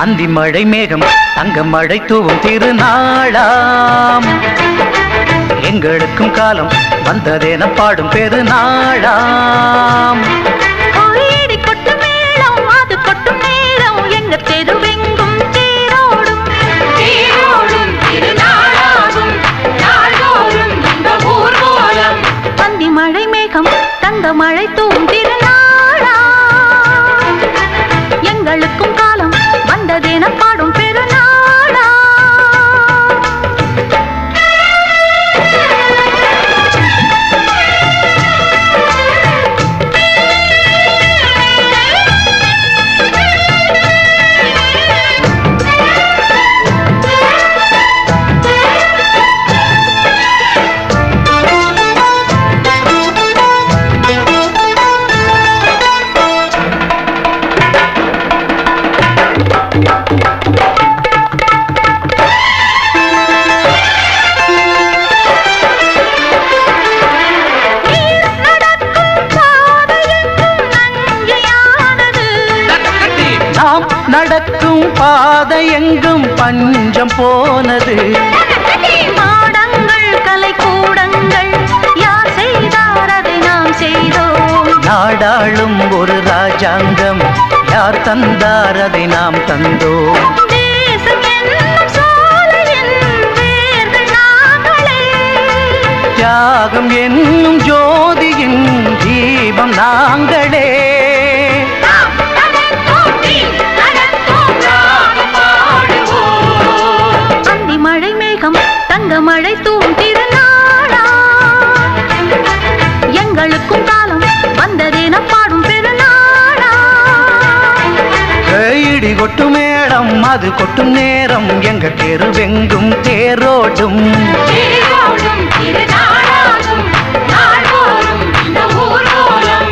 அந்தி மழை மேகம் தங்க மழை தூவும் திருநாளாம் எங்களுக்கும் காலம் வந்ததென பாடும் பெருநாளாம் கொட்டும் மேளம் அது கொட்டும் நேரம் எங்க தெருவெங்கும் தேரோடும் திருநாளாகும் நாள்தோறும் இந்த ஊர்வலம் அந்தி மழை மேகம் தங்க மழை தூவும் திருநாளா எங்களுக்கும் காலம் வந்ததென பாடும் பெருநாளா நடக்கும் பாதை எங்கும் பஞ்சம் போனது மாடங்கள் கலை கூடங்கள் யார் செய்தார் அதை நாம் செய்தோம் நாடாளும் ஒரு ராஜாங்கம் யார் தந்தார் அதை நாம் தந்தோம் தேசம் என்னும் சோலையின் வேர்கள் நாங்களே தியாகம் என்னும் ஜோதியின் தீபம் நாங்களே தங்க மழை தூவும் திருநாளா எங்களுக்கும் காலம் வந்ததென பாடும் பெருநாளா இடி கொட்டும் மேடம் அது கொட்டும் நேரம் எங்க தெருவெங்கும் தேரோடும் திருநாளாகும் நாள்தோறும் இந்த ஊர்வலம்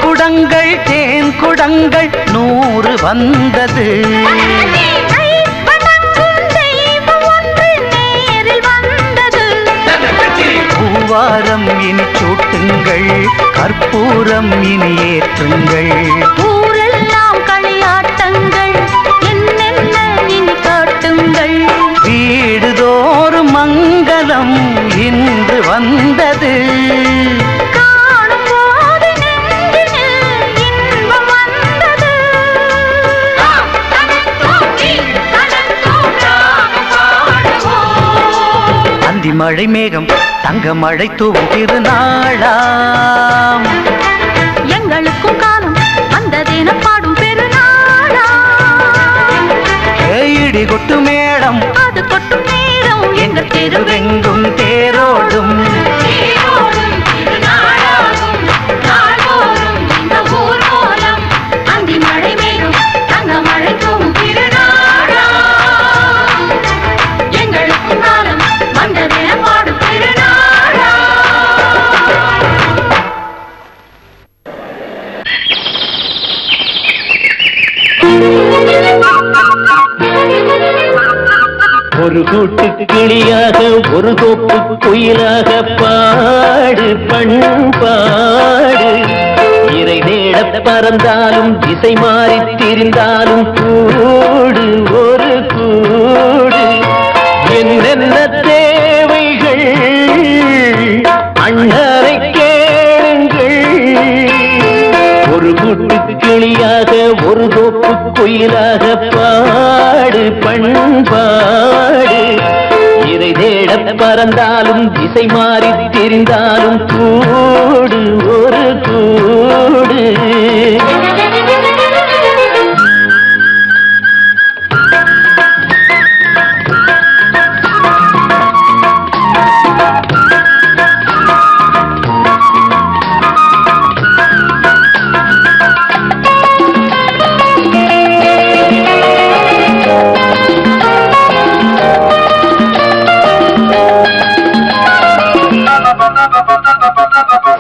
குடங்கள் தேன் குடங்கள் 100 வந்தது பூவாரம் இனி சூட்டுங்கள் கற்பூரம் இனி ஏற்றுங்கள் ஊரெல்லாம் களியாட்டங்கள் என்னென்ன இனி காட்டுங்கள் வீடுதோறும் மங்களம் இன்று வந்தது மழை மேகம் தங்க மழை தூவும் திருநாளாம் எங்களுக்கும் காலம் வந்ததென பாடும் பெருநாளா இடி கொட்டு மேடம் அது கொட்டும் நேரம் எங்க தெருவெங்கும் தேரோடும் திருநாளாகும் நாள்தோறும் இந்த ஊர்வலம் அந்தி மழை மேகம் தங்க மழை தூவும் திருநாளா எங்களுக்கும் காலம் வந்ததென பாடும் பெருநாளா ஒரு கூட்டு கிளியாக ஒரு கோப்பு குயிலாக பாடு பண்பாடு இறை தேட பறந்தாலும் திசை மாறி திரிந்தாலும் கூடு ஒரு கூடு என்னென்ன தேவைகள் அண்ணரை கேளுங்கள் ஒரு கூட்டு கிளியாக ஒரு கோப்பு குயிலாக பாடு பண்பாடு இறை தேட பறந்தாலும் திசை மாறி திரிந்தாலும் கூடு ஒரு கூடு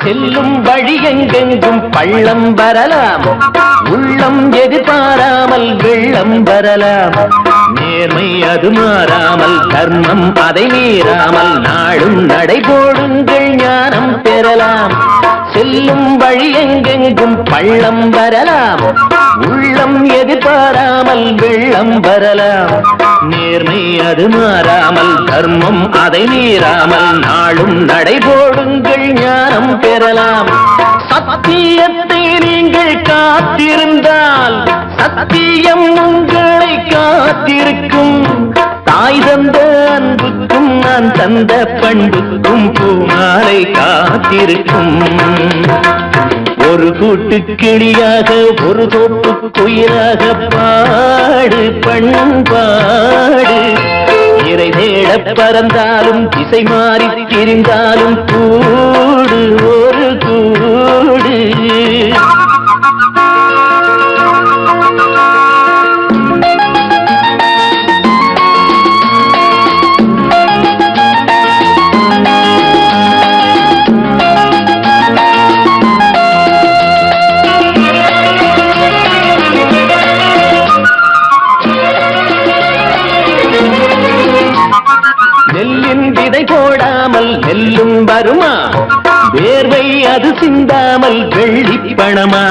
செல்லும் வழி எங்கெங்கும் பள்ளம் வரலாம், உள்ளம் எதிர்பாராமல் வெள்ளம் வரலாம். நேர்மை அது மாறாமல், தர்மம் அதை மீறாமல், நாளும் நடைபோடுங்கள் ஞானம் பெறலாம். செல்லும் வழி எங்கெங்கும் பள்ளம் வரலாம், உள்ளம் எதிர்பாராமல் வெள்ளம் வரலாம். நேர்மை அது மாறாமல், தர்மம் அதை மீறாமல், நாளும் நடைபோடுங்கள் ஞானம் பெறலாம். சத்தியத்தை நீங்கள் காத்திருந்தால் சத்தியம் உங்களை காத்திருக்கும். தாய் தந்த அன்புக்கும் நான் தந்த பண்புக்கும் பூமாலை காத்திருக்கும். ஒரு கூட்டு கிளியாக ஒரு தோப்பு குயிலாக பாடு பண்பாடு. இறை தேட பறந்தாலும் திசை மாறி திரிந்தாலும் கூடு ஒரு கூடு. நெல்லின் விதை போடாமல் நெல்லும் வருமா, வேர்வை அது சிந்தாமல் வெள்ளி பணமா.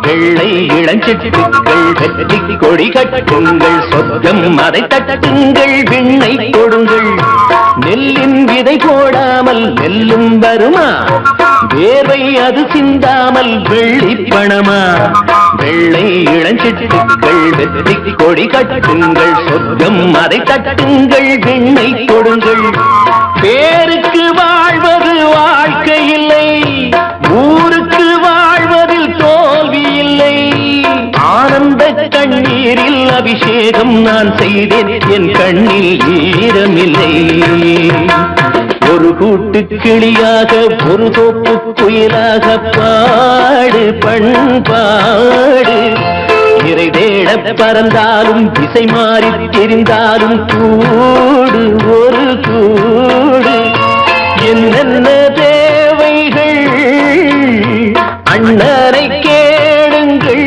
வெள்ளை இளஞ்சிட்டுக்கள் வெற்றி கொடி கட்டுங்கள், சொர்க்கம் அதை தட்டுங்கள், விண்ணை கொடுங்கள். நெல்லின் விதை போடாமல் நெல்லும் வருமா, வேர்வை அது சிந்தாமல் வெள்ளி பணமா. வெள்ளை இளஞ்சிட்டுக்கள் வெற்றி கொடி கட்டுங்கள், சொர்க்கம் அதை தட்டுங்கள், விண்ணை கொடுங்கள். பேருக்கு வாழ்வது வாழ்க்கை இல்லை, ஊருக்கு வாழ்வதில் தோல்வி இல்லை. ஆனந்த கண்ணீரில் அபிஷேகம் நான் செய்தேன், என் கண்ணில் ஈரமில்லை. ஒரு கூட்டு கிளியாக ஒரு தோப்பு குயிலாக பாடு பண்பாடு. இறை தேட பறந்தாலும் திசை மாறி தெரிந்தாலும் கூடு ஒரு கூடு. என்னென்ன தேவைகள் அண்ணரை கேளுங்கள்.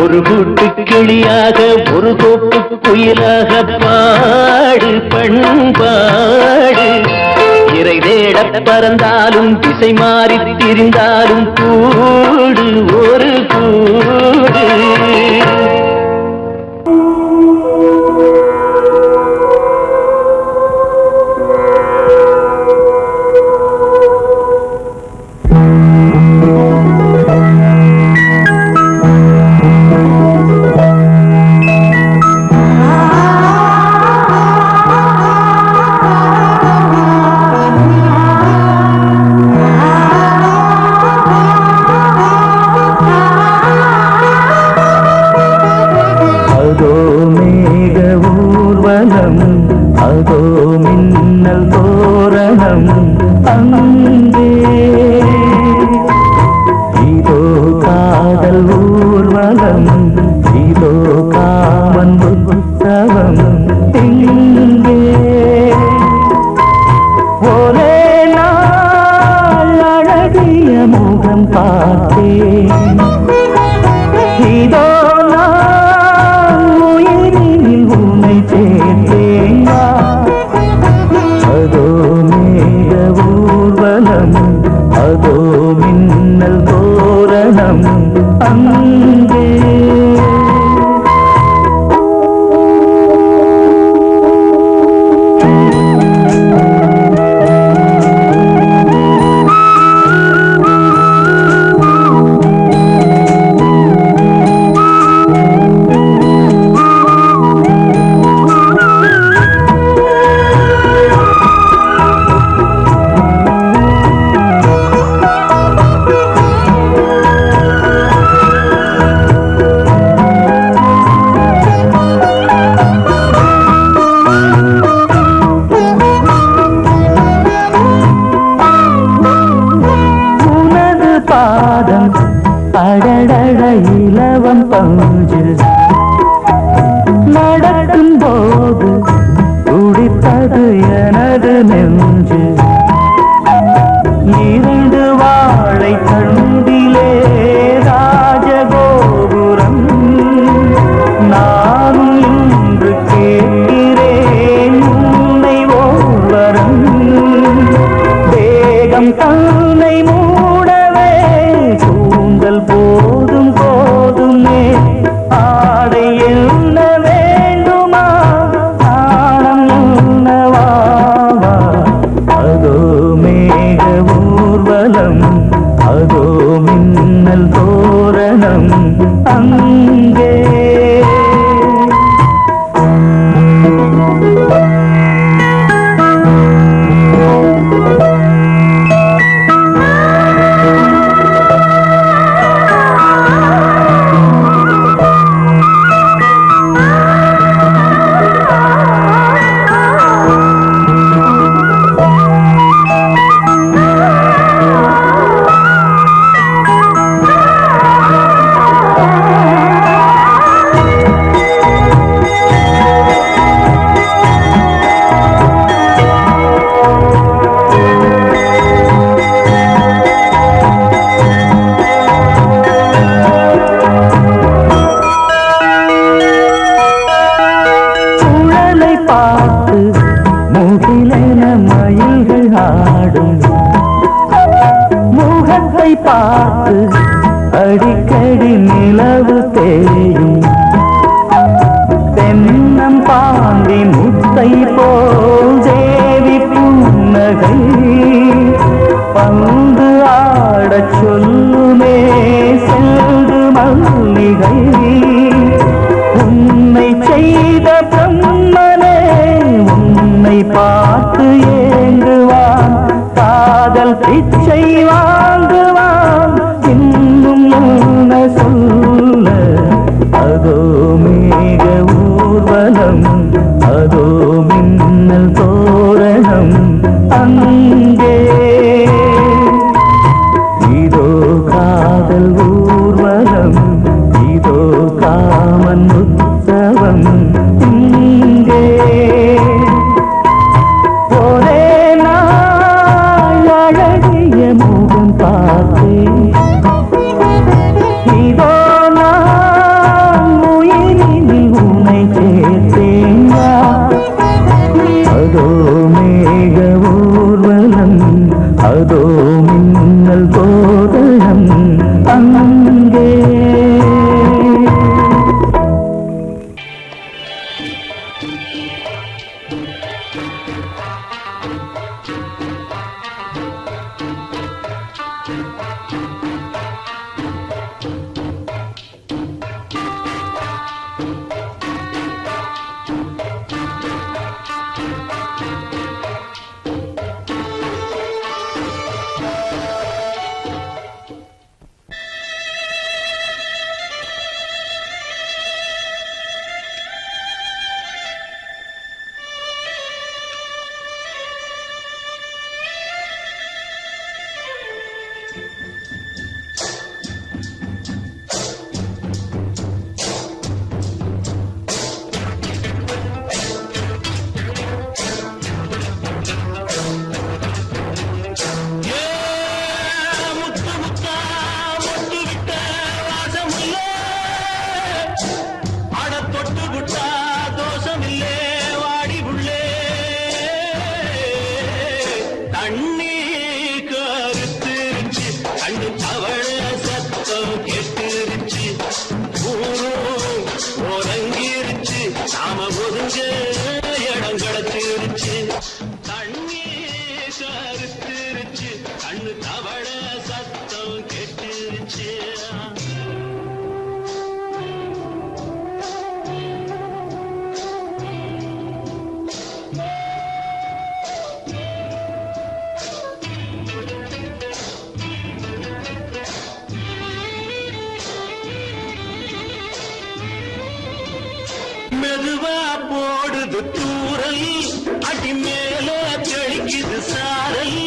ஒரு கூட்டு கிளியாக ஒரு தோப்பு குயிலாக பாடு பண்பாடு. இறை தேட பறந்தாலும் திசை மாறி திரிந்தாலும் கூடு ஒரு கூடு. அதோ மின்னல் தோரணம் அங்கே, இதோ காதல் ஊர்வலம், இதோ காமன் உற்சவம் இங்கே. ஒரே நாள் அழகிய முகம் பார்த்தேன், இதோ நான் உயிரில் உன்னை சேர்த்தேன். அதோ மேக ஊர்வலம், அதோ மின்னல் தோரணம் அங்கே. பார்த்து முகிலென மயில்கள் ஆடும் முகத்தை பார்த்து அடிக்கடி நிலவு தேயும் தென்னம் பாண்டி முத்தை போல் தேவி புன்னகை பந்து ஆடச் சொல்லுமே செல்து மல்லிகை உன்னை செய்த பிரம்மனே உன்னை பார்த்து ஏங்குவான் காதல் பிச்சை வாங்குவான் இன்னும் என்ன சொல்ல அதோ மேக ஊர்வலம் அதோ மின்னல் தோரணம் அங்கே இதோ காதல் ஊர்வலம் இதோ காமன் உற்சவம் இங்கே ஒரே நாள் அழகிய முகம் பார்த்தேன் இதோ நான் உயிரினில் உன்னை சேர்த்தேன் அதோ மேக ஊர்வலம் அதோ மின்னல் தோரணம் அங்கே மெதுவா போடுது தூரல் அடி மேல தெளிக்குது சாரல்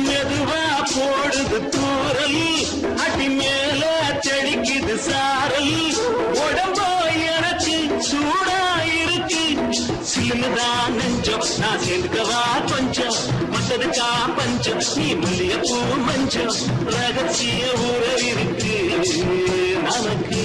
மெதுவா போடுது தூரல் அடி மேல தெளிக்குது சாரல் உடம்போ எனக்கு சூடா இருக்கு சிலுதான் நெஞ்சம் நான் சேர்ந்துக்கவா கொஞ்சம் மத்ததுக்கா பஞ்சம் நீ மல்லிய பூ மஞ்சம் ரகசிய உறவு இருக்கு நமக்கு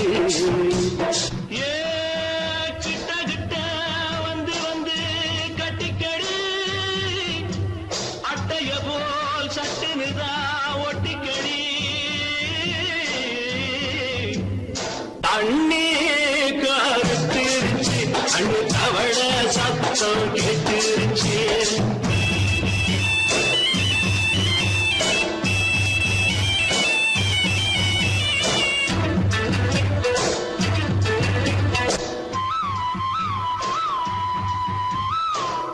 தண்ணி கருத்திருச்சு அண்ணு தவள சத்தம் கேட்டுருச்சு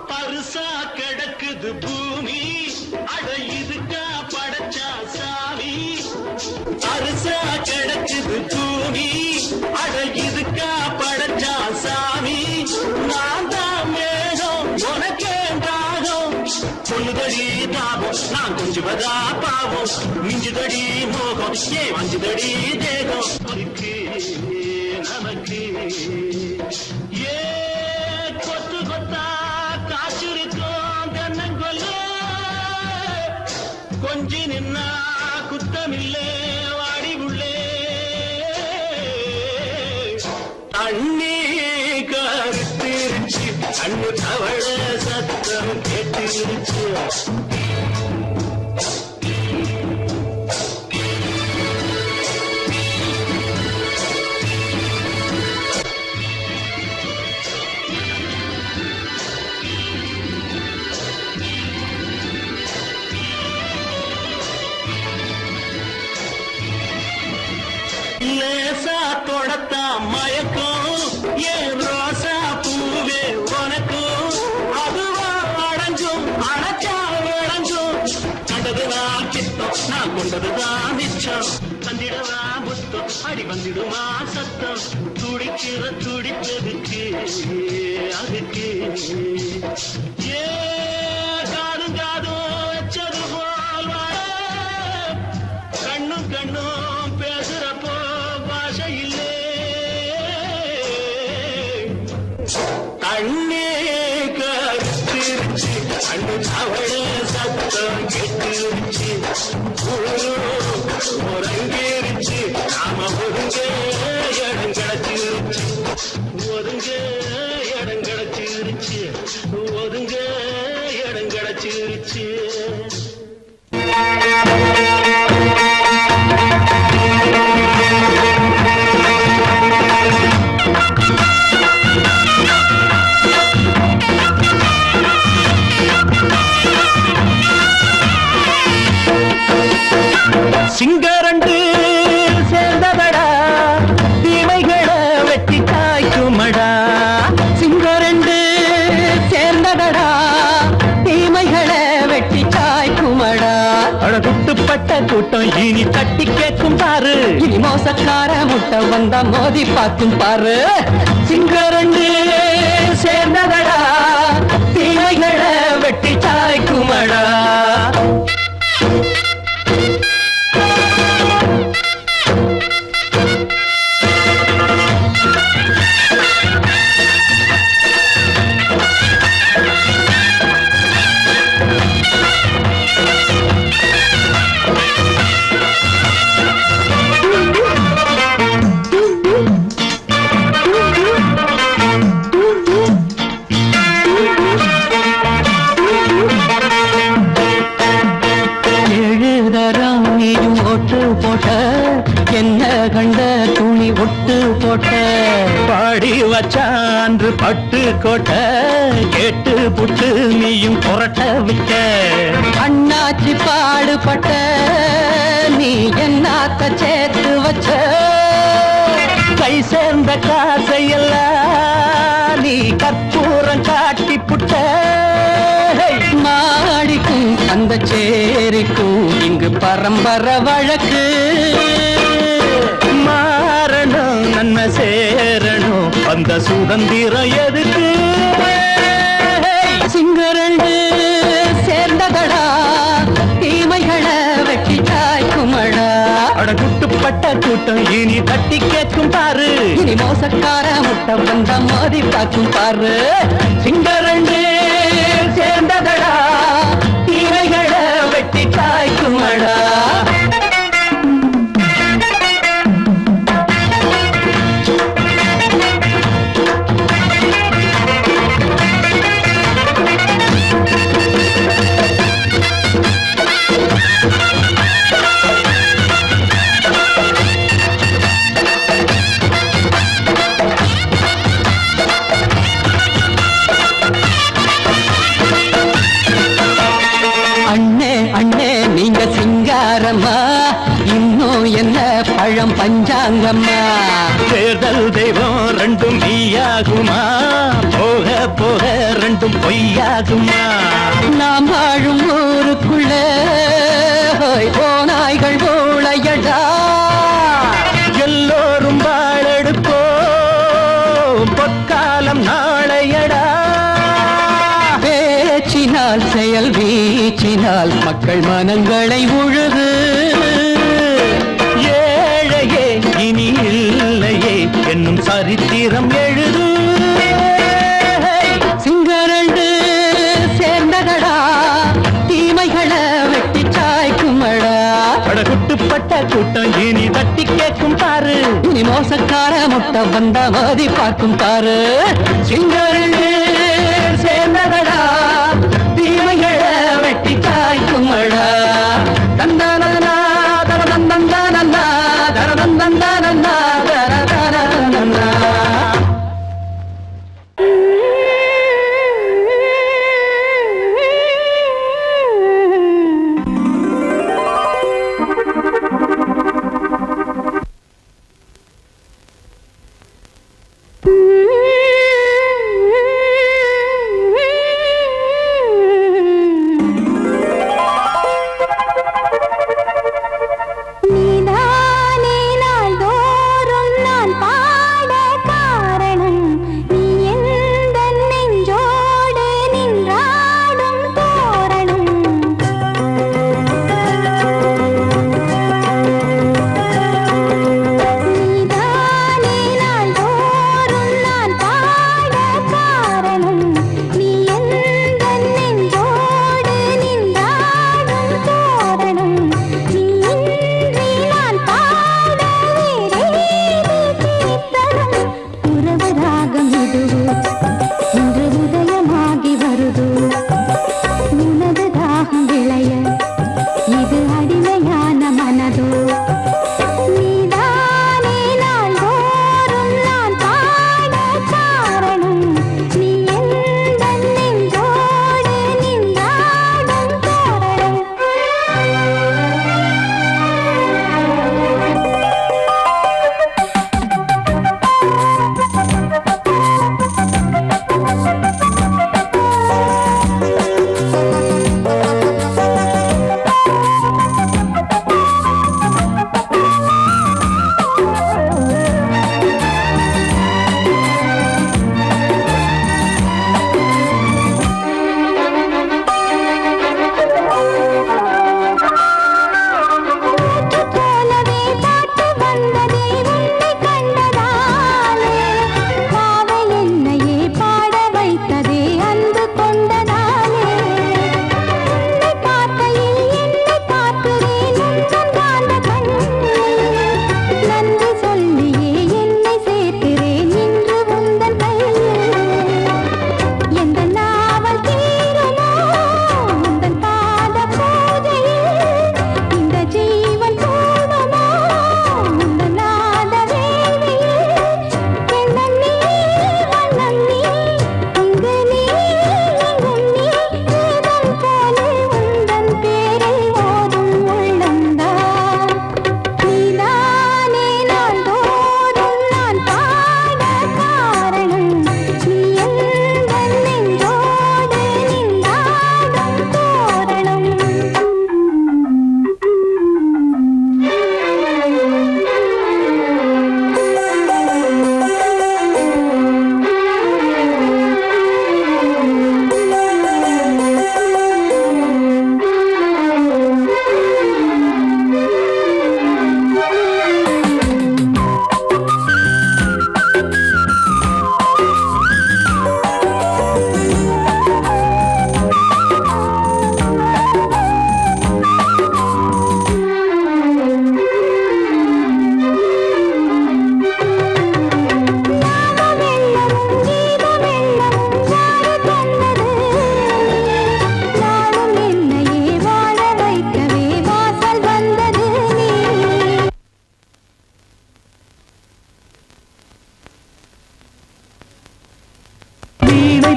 பரிசா கிடக்குது பூமி அட இதுக்கா படைச்சா சாமி பரிசா கிடக்குது பூமி அட இதுக்கா படைச்சா சாமி நான் தான் மேகம் உனக்கே தாகம் சொல்லுதடி தாபம் நான் கொஞ்சுவதா பாவம் மிஞ்சுதடி மோகம் ஏ வஞ்சுதடி தேகம் இருக்கு நமக்கு ஏ கொத்து கொத்தா காய்ச்சிருக்கோம் தென்னங்கொல்ல கொஞ்சி நின்னா குத்தமில்லே வாடி உள்ளே தண்ணி கருத்திருச்சு கண்ணு கண்ணு தவள சத்தம் கேட்டுருச்சு. லேசா தொடத்தா மயக்கம் ஏன் ரோசா பூவே உனக்கும் அதுவா அடைஞ்சும் அடைச்சா விளைஞ்சும் கண்டதுதான் கித்தம் நான் கொண்டதுதான் மிச்சம் வந்திடவா முத்தம் அடி வந்திடுமா சத்தம் துடிக்கிற துடிப்பதுக்கு அதுக்கு ஏ காதும் காதும் வச்சது போல் வாழ கண்ணும் கண்ணும் பேசுறப்போ பாஷை இல்லே கண்ணே கருத்திருச்சு கண்ணு தவள சத்தம் கெட்டுருச்சு உறங்கிருச்சு நாம ஒருங்க இடம் கிடைச்சிருச்சு ஒருங்க இடம் கிடைச்சிருச்சு ஒருங்க இடம் கிடைச்சிருச்சு. சிங்கரண்டு சேர்ந்ததடா தீமைகளை வெட்டி காய்க்குமடா. சிங்கரண்டு சேர்ந்ததடா தீமைகளை வெட்டி சாய்க்குமடா. அழகுட்டுப்பட்ட கூட்டம் இனி தட்டி கேட்கும் பாரு. இனி மோசக்கார முட்டை வந்தா மோதி பார்க்கும் பாரு. சிங்கரண்டு சேர்ந்ததடா தீமைகளை வெட்டி சாய்க்குமடா. என்ன கண்ட துணி ஒட்டு போட்ட பாடி வச்சான்று பட்டு கோட்ட கேட்டு புட்டு நீயும் புரட்ட விட்ட. அண்ணாச்சி பாடுபட்ட நீ என்னாத்த சேர்த்து வச்ச. கை சேர்ந்த காசையெல்லாம் நீ கற்பூரம் காட்டி புட்ட. மாடிக்கும் அந்த சேரிக்கும் இங்கு பரம்பரை வழக்கு. மாறணும் நன்மை சேரணும் அந்த சுதந்திரம் எதுக்கு. சிங்கரண்டு சேர்ந்ததடா தீமைகளை வெட்டி சாய்க்குமடா. அடகுட்டுப்பட்ட கூட்டம் இனி தட்டி கேட்கும் பாரு. இனி மோசக்கார முட்டை வந்த மோதி பார்க்கும் பாரு. சிங்கரண்டு சேர்ந்ததடா தீமைகளை வெட்டி சாய்க்குமடா. இன்னும் என்ன பழம் பஞ்சாங்கம்மா. தேர்தல் தெய்வம் ரெண்டும் மெய்யாகுமா போக போக ரெண்டும் பொய்யாகுமா. நாம் வாழும் ஊருக்குள்ள போனாய்கள் ஊழையடா. எல்லோரும் வாழெடுப்போ பொற்காலம் நாளையடா. பேச்சினால் செயல் வீச்சினால் மக்கள் மனங்களை உழுது. ஏழையே இனி இல்லையே என்னும் சரித்திரம் எழுது. சிங்கரண்டு சேர்ந்ததடா தீமைகளை வெட்டி சாய்க்குமடா. அடகுட்டுப்பட்ட கூட்டம் இனி தட்டி கேட்கும் பாரு. இனி மோசக்கார முட்டை வந்த மோதி பார்க்கும் பாரு. சிங்கரண்டு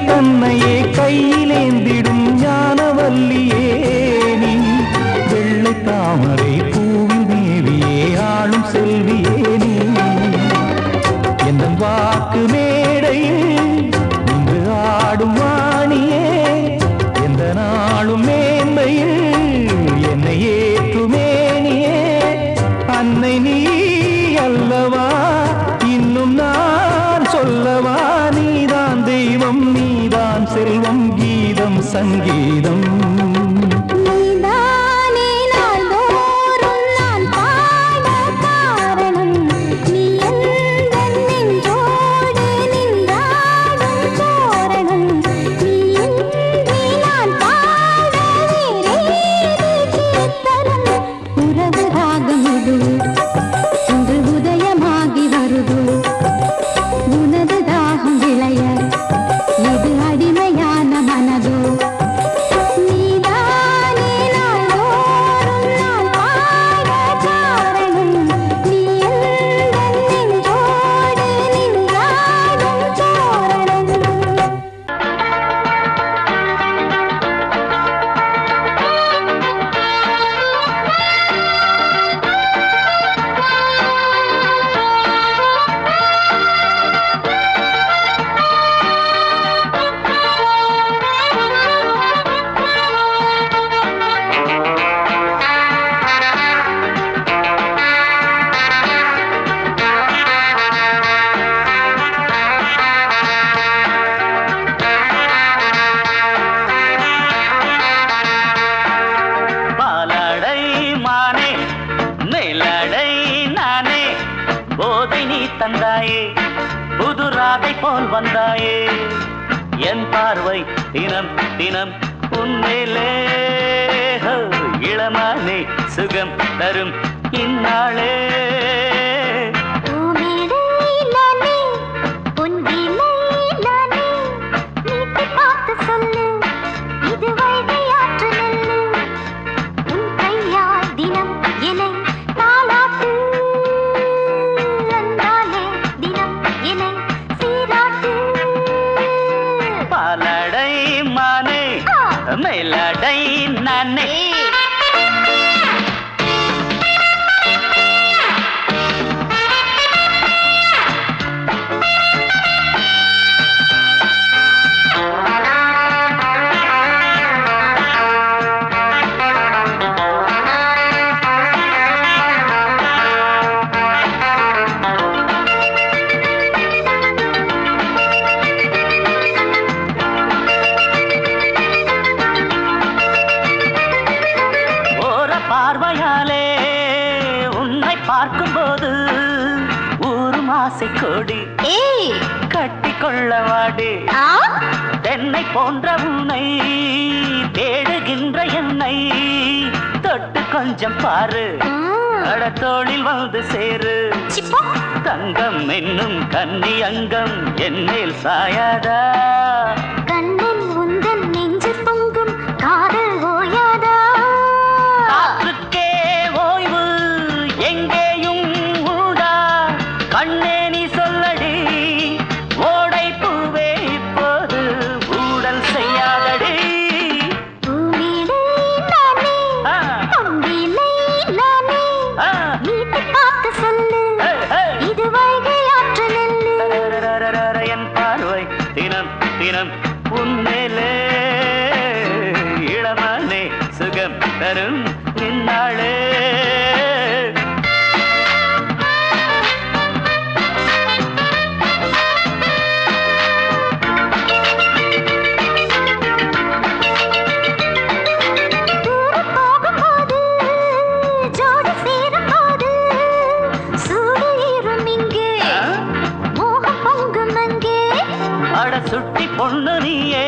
தன்னையே கையிலேந்திடும் ஞானவல்லியே நீ வெள்ளை தாமரை பூவில் மேவியே ஆளும் செல்வியே நீ என் வாக்கு மேடையில் இன்று ஆடும் வாணியே எந்த நாளும் மேன்மையில் என்னை ஏற்றுமேனியே அன்னை நீ அல்லவா இன்னும் நான் சொல்லவா நீதான் தெய்வம் நீதான் செல்வம் கீதம் சங்கீதம் தந்தாயே புது ராதை போல் வந்தாயே என் பார்வை தினம் தினம் உன்மேலே இளமானே சுகம் தரும் இந்நாளே மேலடை நானே பார்வையாலே உன்னை பார்க்கும்போது ஊரும் ஆசை கொடி கட்டிக்கொள்ள வாடி தென்னை போன்ற உன்னை தேடுகின்ற என்னை தொட்டு கொஞ்சம் பாரு அடத்தோளில் வந்து சேரு தங்கம் என்னும் கன்னி அங்கம் என் மேல் சாயாதா கண்ணில் உந்தன் நெஞ்சு பொங்கும் காதல் ஓயாதா கண்ணே நீ சொல்லடி ஓடை பூவே இப்போது ஊடல் செய்யாதடி என் பார்வை தினம் தினம் உன்மேலே இளமானே சுகம் தரும் இந்நாளே சுட்டி பொண்ணு நீயே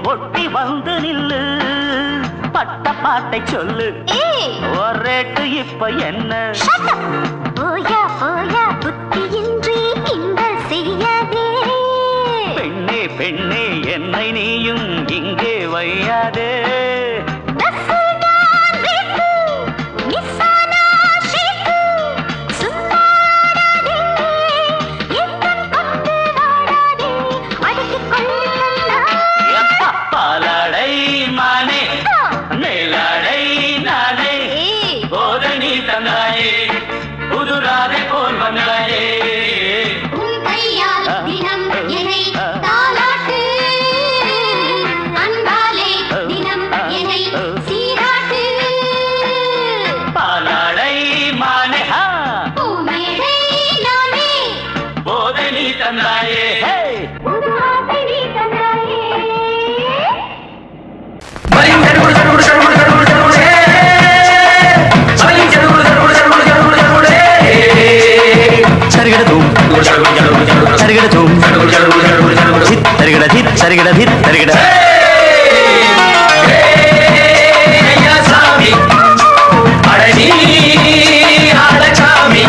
ஒட்டி வந்து நில்லு பட்ட பாட்டை சொல்லு ஒரேட்டு இப்ப என்ன போயா போயா புத்தியின்றி கிண்டல் செய்யாதே பெண்ணே பெண்ணே என்னை நீயும் இங்கே வையாதே கொண்டு தருகிட தித் தருகிட ஐயா சாமி அடனி ஆளசாமி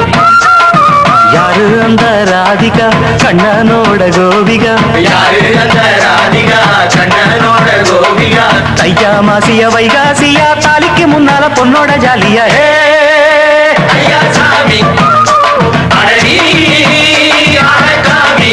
யாரு அந்த ராதிகா கண்ணனோட கோபிகா யாரு அந்த ராதிகா கண்ணனோட கோபிகா தையா மாசிய வைகாசியா தாலிக்கு முன்னால பொண்ணோட ஜாலியா ஐயா சாமி அடனி ஆளசாமி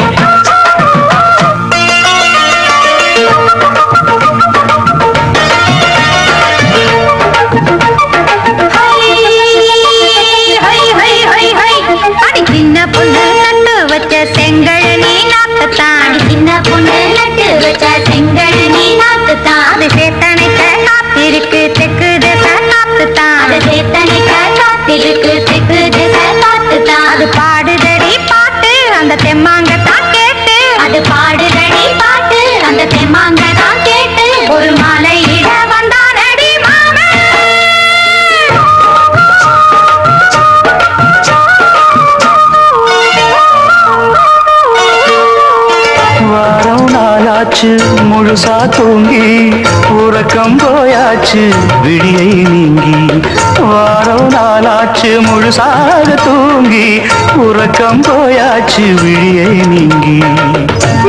சின்ன பொண்ணு நட்டு வச்ச செங்கல் நீ நாத்துத்தான் சின்ன பொண்ணு நட்டு வச்ச செங்கல் நீ நாத்துத்தான் அது சேத்தனைக்க காத்திருக்கு தெக்கு திசை காத்துத்தான் அது சேத்தனைக்க காத்திருக்கு தெக்கு திசை காத்துத்தான் அது பாடுதடி பாட்டு அந்த தெம்மாங்கத்தான் கேட்டு அது பாடுதடி பாட்டு அந்த தெம்மாங்கத்தான் கேட்டு ஒரு மாலையிட வந்தானடி மாமன் வாரம் நாளாச்சு முழுசா தூங்கி உறக்கம் போயாச்சு விடியை நீங்கி வாரம் நாளாச்சு முழுசாக தூங்கி உறக்கம் போயாச்சு விடியை நீங்கி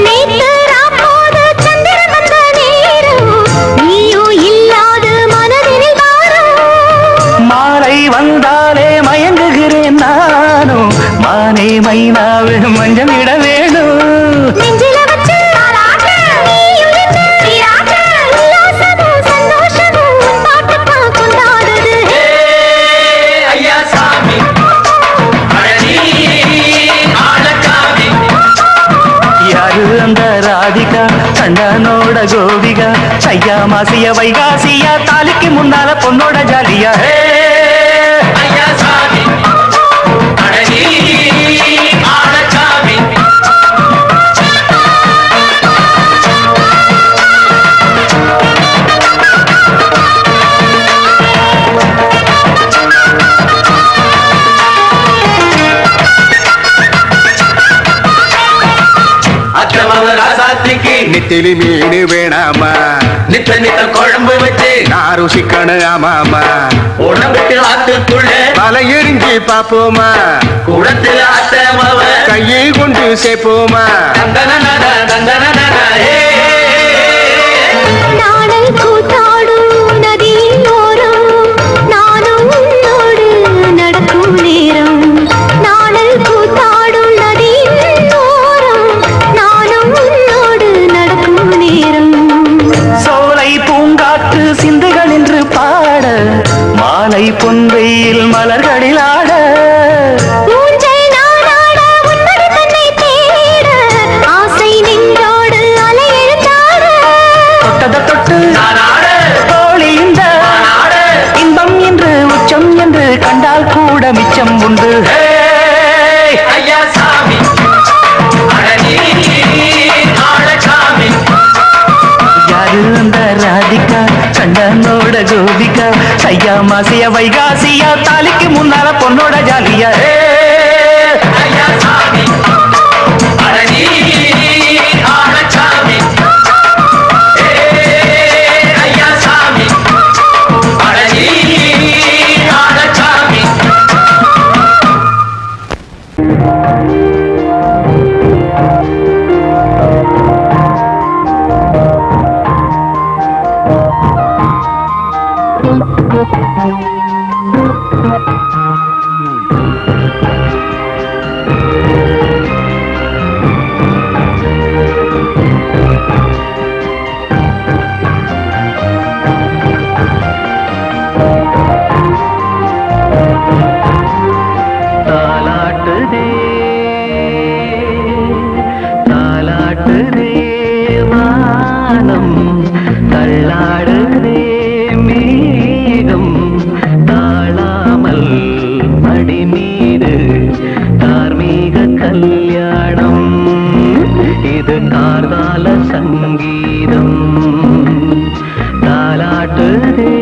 நேத்து ராப்போது சந்திரன் வந்த நேரம் நீயும் இல்லாது மனதினில் வாரம் மாலை வந்தாலே மயங்குகிறேன் நானும் மானே மைனாவே மஞ்சள் இட வேணும் நெஞ்சில வச்சு தாலாட்டு நீயும் நின்று நீராட்டு உல்லாசமும் சந்தோஷமும் உன் பாட்டுத்தான் கொண்டாடுது ஐயா சாமி அடனி ஆளசாமி யாரு அந்த ராதிகா கண்ணனோட கோபிகா ஐயா மாசிய வைகாசியா தாலிக்கு முன்னால பொண்ணோட ஜாலியா ஐயா சாமி அடனி ஆளசாமி அக்கிரம ராசாத்திக்கு நெத்திலி மீன் வேணாமா நித்த நித்த குழம்பு வச்சு நான் ருசிக்கணும் ஆமாமா உடம்புக்கு ஆத்துக்குள்ள பல எரிஞ்சு பாப்போமா குடத்துல அத்தமவ கையை கொண்டு சேர்ப்போமா தந்தன தந்தன நாடல் கூத்தாடும் நதியோரம் நானும் உன்னோடு நடக்கும் நேரம் நாடல் கூத்தாடும் நதியோரம் நானும் உன்னோடு நடக்கும் நேரம் சோலை பூங்காற்று சிந்துகள் என்று பாட மாலை பொன்வெயில் மலர்களில் ஆட ஊஞ்சல் நாடாட உன்னடி தன்னை தேட ஆசை நின்றோடு அலை எழுத்தாட தொட்டத தொட்டு நானாட தோழி இந்த நானாட இன்பம் என்று உச்சம் என்று கண்டால் கூட மிச்சம் உண்டு ஐயா சாமி அடனி ஆளசாமி யாரு அந்த ராதிகா கண்ணனோட கோபிகா ஐயா மாசிய வைகாசியா தாலிக்கு முன்னால பொண்ணோட ஜாலியா ஐயா சாமி அடனி ஆளசாமி ஐயா சாமி அடனி ஆளசாமி தாலாட்டுதே தாலாட்டுதே வானம் தள்ளாடுதே மேகம் தாழாமல் மடி மீது தார்மீக கல்யாணம் இது கார்கால சங்கீதம் தாலாட்டுதே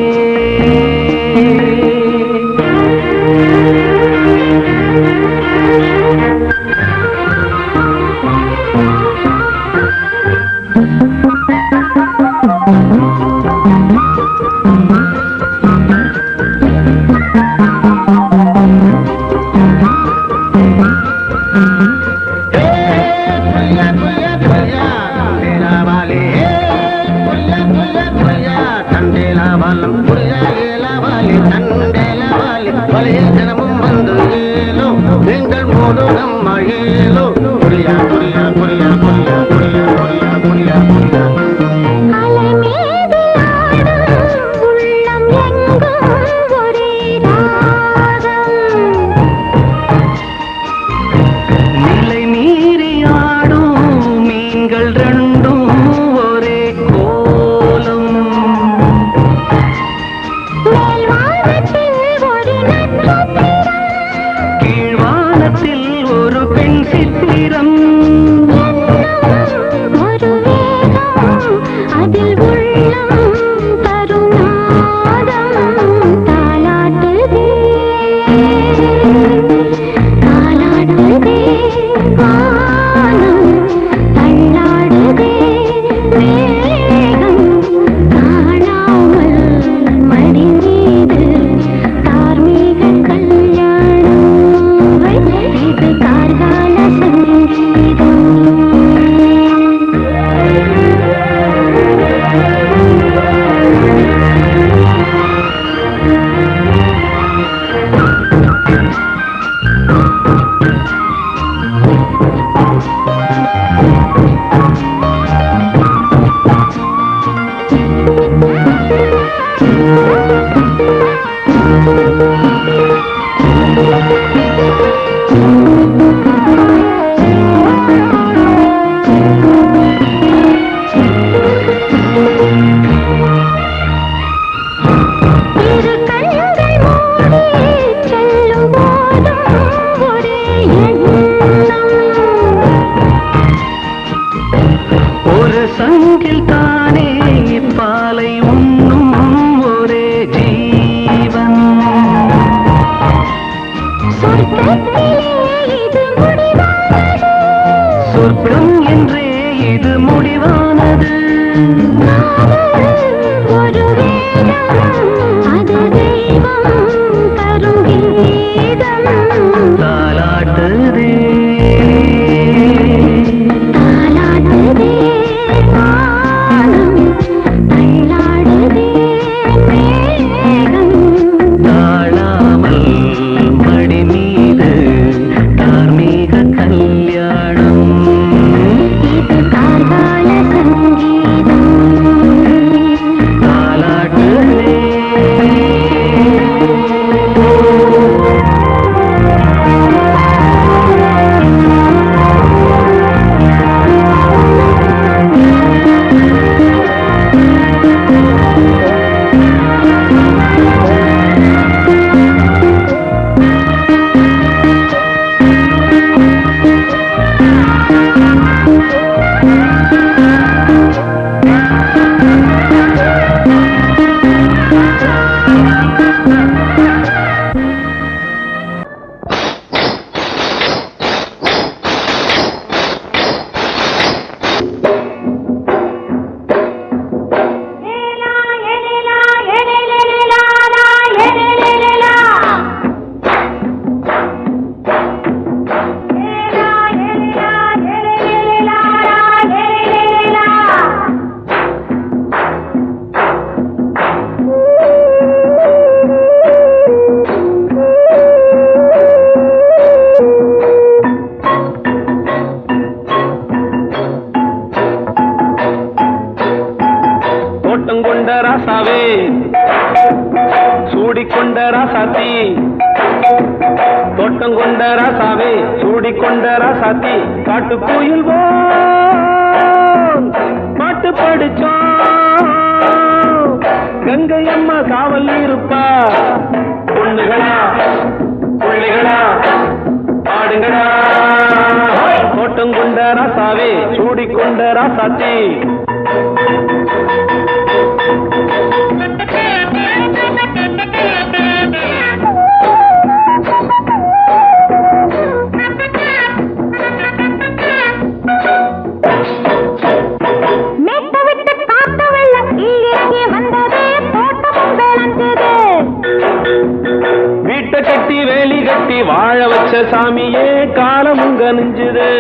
வச்ச சாமியே காலமுங்க நெஞ்சுது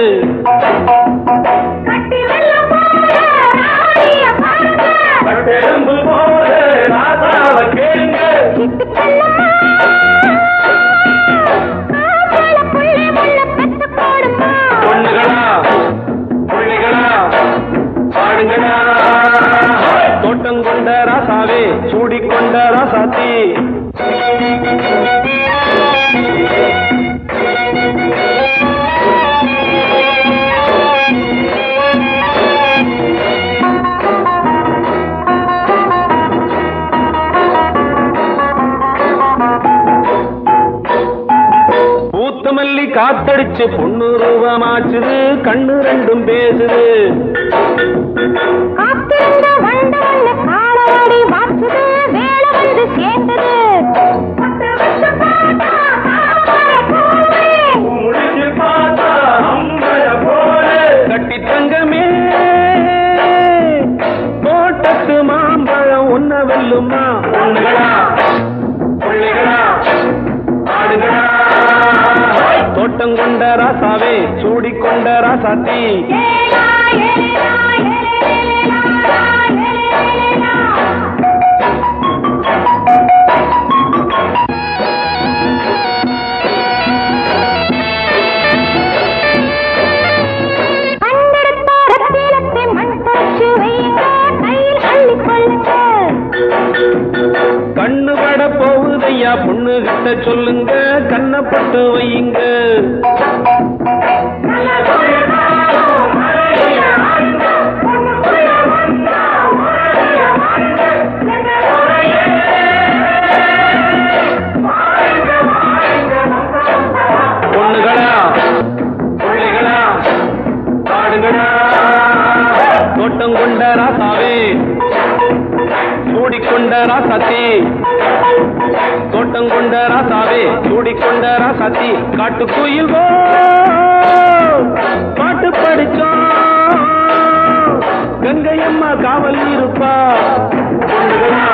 பட்டெலும்பு போல ராசாவ கேளுங்க பொண்ணுகளா புள்ளிகளா பாடுங்களா தோட்டம் கொண்ட ராசாவே சூடிக்கொண்ட ராசாத்தி பூத்தமல்லி காத்தடிச்சு பொண்ணு ரூபமாச்சுது கண்ணு ரெண்டும் பேசுது கட்டி தங்கமே தோட்டத்து மாம்பழம் உன்ன வெல்லுமா பொண்ணுகளா புள்ளிகளா ஆடுகளா தோட்டம் கொண்ட ராசாவே சூடிக்கொண்ட ராசாத்தி கண்ணு பட போகுதையா பொண்ணு கிட்ட சொல்லுங்க கண்ணப்பட்டு வையுங்க பொண்ணுகளா புள்ளிகளா பாடுங்களா தோட்டம் கொண்ட ராசாவே சூடிக்கொண்ட ராசாத்தி தோட்டம் கொண்ட ராசாவே சூடிக்கொண்ட ராசாத்தி காட்டுக்குயில் பாட்டு படிச்சோம் கங்கையம்மா காவல் இருப்பா பொண்ணுகளா